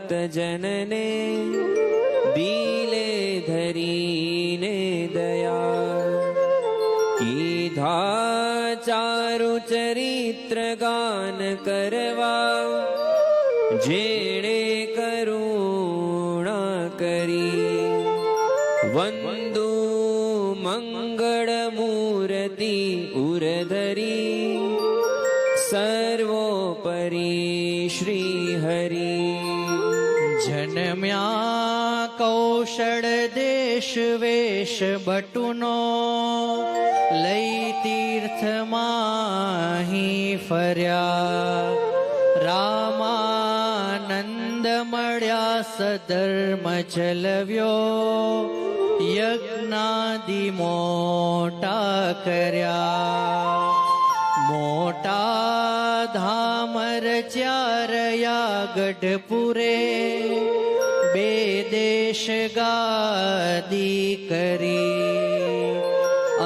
ભક્તજનને દિલે ધરીને દયા કીધા ચારુ ચરિત્ર ગાન કરવા જેણે કરુણા કરી વંદુ મંગળ મૂર્તિ ઉરધરી સર્વોપરી શ્રી હરિ જન્મ્યા કૌશળ દેશ વેશ બટુનો લઈ તીર્થમાહી ફર્યા રામાનંદ મળ્યા સધર્મ ચલવ્યો યજ્ઞાદિ મોટા કર્યા મોટા ધામ રચ્યા રહ્યા ગઢપુરે બે દેશ ગાદી કરી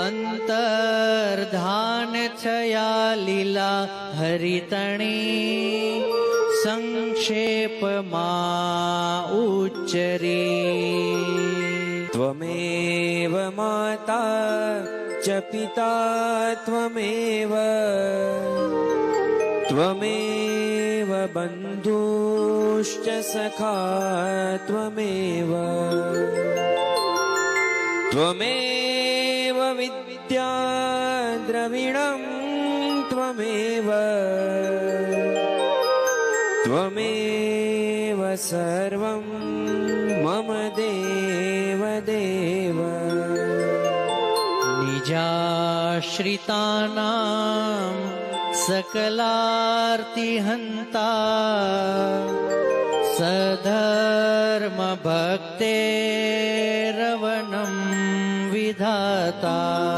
અંતર્ધાન થયા લીલા હરિતણી સંક્ષેપમાં ઉચ્ચરી ત્વમેવ માતા ચ પિતા ત્વમેવ ત્વમેવ બંધુશ્ચ સખા ત્વમેવ ત્વમેવ વિદ્યા દ્રવિણં ત્વમેવ ત્વમેવ સર્વં મમ દેવ દેવ નિજાશ્રિતાનાં સકલાર્તિહંતા સધર્મ ભક્તેરવનં વિધાતા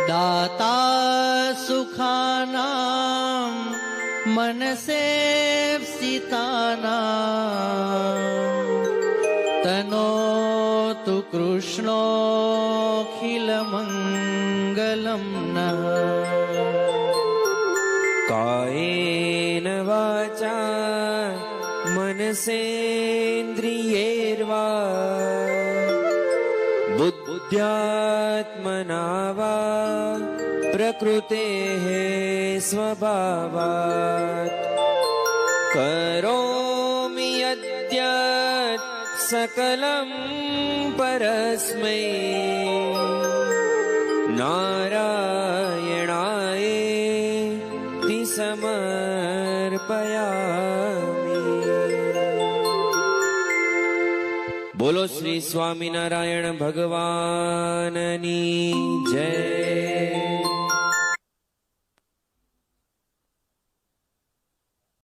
દાતા સુખાનાં મનસેપ્સિતાનાં તનોતુ કૃષ્ણોખિલમંગલં નઃ કાયેન વાચા મનસેન્દ્રિયૈર્વા બુદ્ધ્યાત્મના વા પ્રકૃતેઃ સ્વભાવાत् કરોમિ યદ્યत् સકલં પરસ્મૈ નારાયણાયેતિ સમર્પયામિ. બોલો શ્રી સ્વામિનારાયણ ભગવાનની જય.